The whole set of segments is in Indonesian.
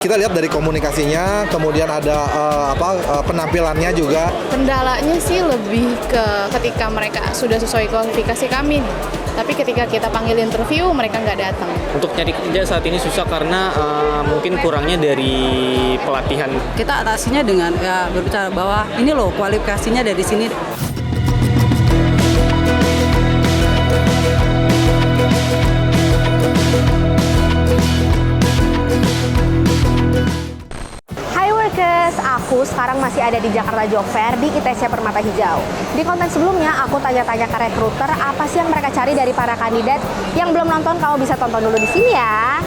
Kita lihat dari komunikasinya, kemudian ada penampilannya juga. Kendalanya sih lebih ke ketika mereka sudah sesuai kualifikasi kami nih. Tapi ketika kita panggil interview, mereka nggak datang. Untuk cari kerja saat ini susah karena mungkin kurangnya dari pelatihan. Kita atasinya dengan berbicara bahwa ini loh kualifikasinya dari sini. Aku sekarang masih ada di Jakarta Job Fair di ITC Permata Hijau. Di konten sebelumnya aku tanya-tanya ke rekruter apa sih yang mereka cari dari para kandidat. Yang belum nonton kamu bisa tonton dulu di sini ya.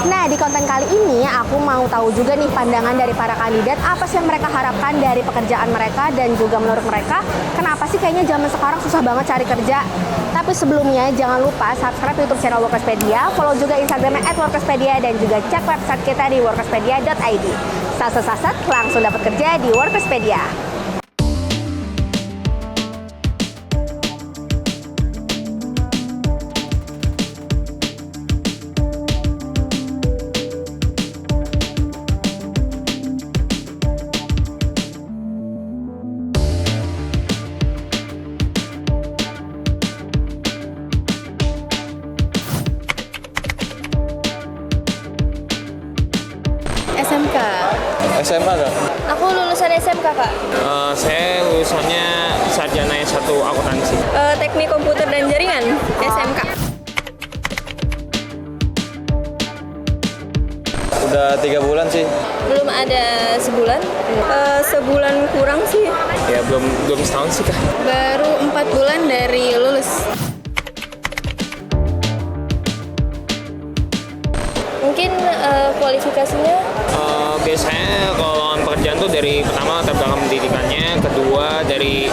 Nah, di konten kali ini aku mau tahu juga nih pandangan dari para kandidat apa sih yang mereka harapkan dari pekerjaan mereka dan juga menurut mereka kenapa sih kayaknya zaman sekarang susah banget cari kerja. Tapi sebelumnya jangan lupa subscribe YouTube channel Workerspedia, follow juga Instagramnya @workerspedia dan juga cek website kita di workerspedia.id. Saset-saset langsung dapat kerja di Workerspedia. SMK. SMA kan? Aku lulusan SMK, Kak. Saya lulusannya sarjana S1 akuntansi. Teknik komputer dan jaringan, SMK. Udah 3 bulan sih. Belum ada sebulan. Sebulan kurang sih. Ya belum setahun sih Kak. Baru 4 bulan dari lulus. Mungkin kualifikasinya Biasanya kalau pekerjaan tuh dari pertama latar belakang pendidikannya, kedua dari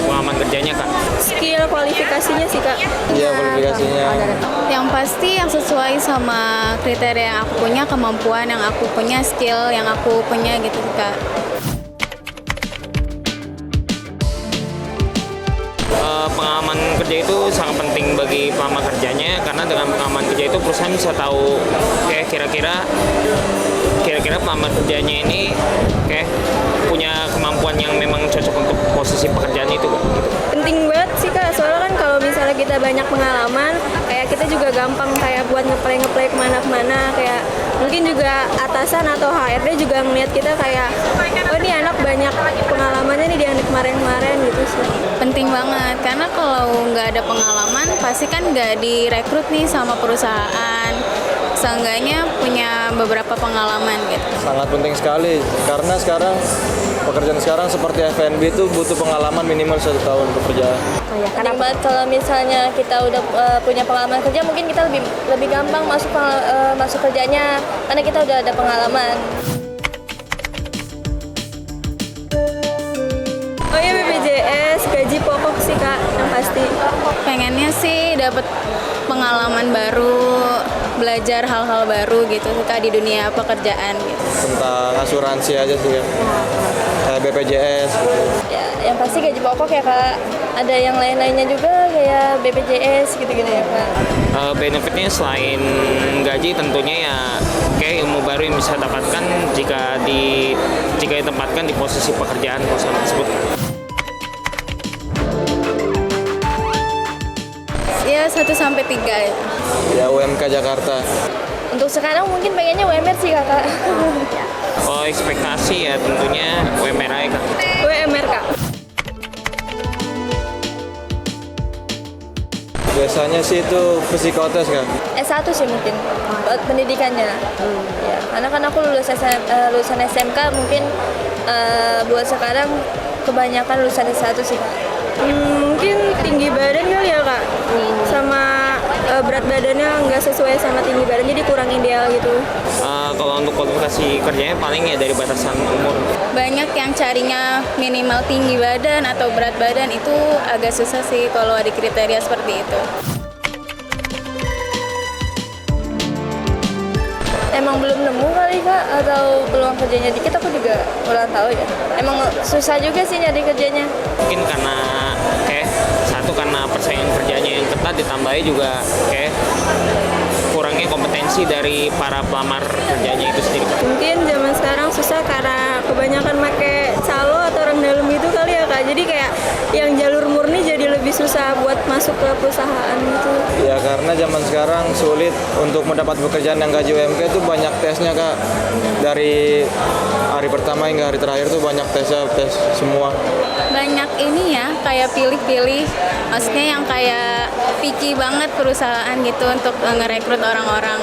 pengalaman kerjanya Kak. skill kualifikasinya sih, Kak. Iya, kualifikasinya. Yang pasti yang sesuai sama kriteria yang aku punya, kemampuan yang aku punya, skill yang aku punya gitu Kak. Pengalaman kerja itu sangat penting bagi pelamar kerjanya karena dengan pengalaman kerja itu perusahaan bisa tahu kayak kira-kira pelamar kerjanya ini kayak punya kemampuan yang memang cocok untuk posisi pekerjaan itu Kak. Gitu. Penting banget sih, Kak. Soalnya kan kalau misalnya kita banyak pengalaman, kayak kita juga gampang kayak buat ngeplay kemana-kemana, kayak mungkin juga atasan atau HRD juga ngeliat kita kayak, oh ini anak banyak pengalamannya nih di kemarin-kemarin gitu sih. Penting banget karena kalau nggak ada pengalaman pasti kan nggak direkrut nih sama perusahaan. Seenggaknya punya beberapa pengalaman gitu. Sangat penting sekali karena sekarang pekerjaan sekarang seperti F&B itu butuh pengalaman minimal 1 tahun pekerjaan. Penting banget kalau misalnya kita udah punya pengalaman kerja, mungkin kita lebih gampang masuk kerjanya karena kita udah ada pengalaman. Oh ya, BPJS, gaji pokok sih Kak, yang pasti. Pengennya sih dapat pengalaman baru, belajar hal-hal baru gitu Kak di dunia pekerjaan gitu. Tentang asuransi aja sih kan. Kayak BPJS gitu. Ya, yang pasti gaji pokok ya Kak. Ada yang lain-lainnya juga kayak BPJS gitu-gitu ya Kak. Benefitnya selain gaji tentunya ya kayak ilmu baru yang bisa dapatkan jika ditempatkan di posisi pekerjaan perusahaan tersebut. Ya 1-3 ya. Ya UMK Jakarta. Untuk sekarang mungkin pengennya UMR sih Kakak. Kalau ekspektasi ya tentunya UMR aja Kak. UMR Kak. Biasanya sih itu psikotes kan. S1 sih mungkin buat pendidikannya. Ya, karena kan aku lulusan SMK mungkin buat sekarang kebanyakan lulusan S1 sih Kak. Mungkin tinggi badan kali ya Kak. Sama berat badannya nggak sesuai sama tinggi badan, jadi kurang ideal gitu. Kalau untuk kualifikasi kerjanya paling ya dari batasan umur. Banyak yang carinya minimal tinggi badan atau berat badan, itu agak susah sih kalau ada kriteria seperti itu. Emang belum nemu kali Kak, atau peluang kerjanya dikit, aku juga kurang tahu ya. Emang susah juga sih nyari kerjanya. Mungkin karena karena persaingan kerjanya yang ketat ditambahi juga kurangnya istilahnya kompetensi dari para pelamar kerjanya itu sendiri? Mungkin zaman sekarang susah karena kebanyakan pakai calo atau orang dalam itu kali ya Kak. Jadi kayak yang jalur murni jadi lebih susah buat masuk ke perusahaan gitu. Ya karena zaman sekarang sulit untuk mendapat pekerjaan yang gaji UMK itu banyak tesnya Kak. Dari hari pertama hingga hari terakhir tuh banyak tesnya, tes semua. Banyak ini ya, kayak pilih-pilih, maksudnya yang kayak picky banget perusahaan gitu untuk ngerekrut orang-orang.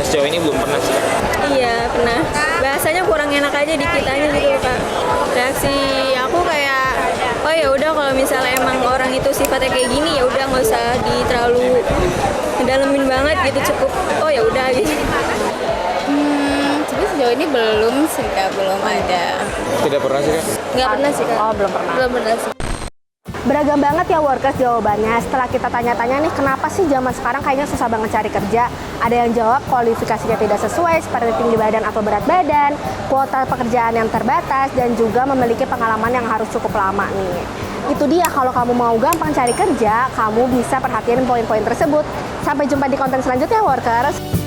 Sejauh ini belum pernah sih. Iya pernah. Bahasanya kurang enak aja di kitanya gitu Kak. Reaksi aku kayak, oh ya udah kalau misalnya emang orang itu sifatnya kayak gini ya udah nggak usah terlalu ngedalemin banget gitu, cukup oh ya udah gitu. Tapi sejauh ini belum sih Kak, belum ada. Tidak pernah sih Kak? Nggak pernah sih Kak. Oh, belum pernah. Belum pernah sih. Beragam banget ya workers jawabannya. Setelah kita tanya-tanya nih, kenapa sih zaman sekarang kayaknya susah banget cari kerja? Ada yang jawab kualifikasinya tidak sesuai, seperti tinggi badan atau berat badan, kuota pekerjaan yang terbatas, dan juga memiliki pengalaman yang harus cukup lama nih. Itu dia, kalau kamu mau gampang cari kerja, kamu bisa perhatiin poin-poin tersebut. Sampai jumpa di konten selanjutnya, workers.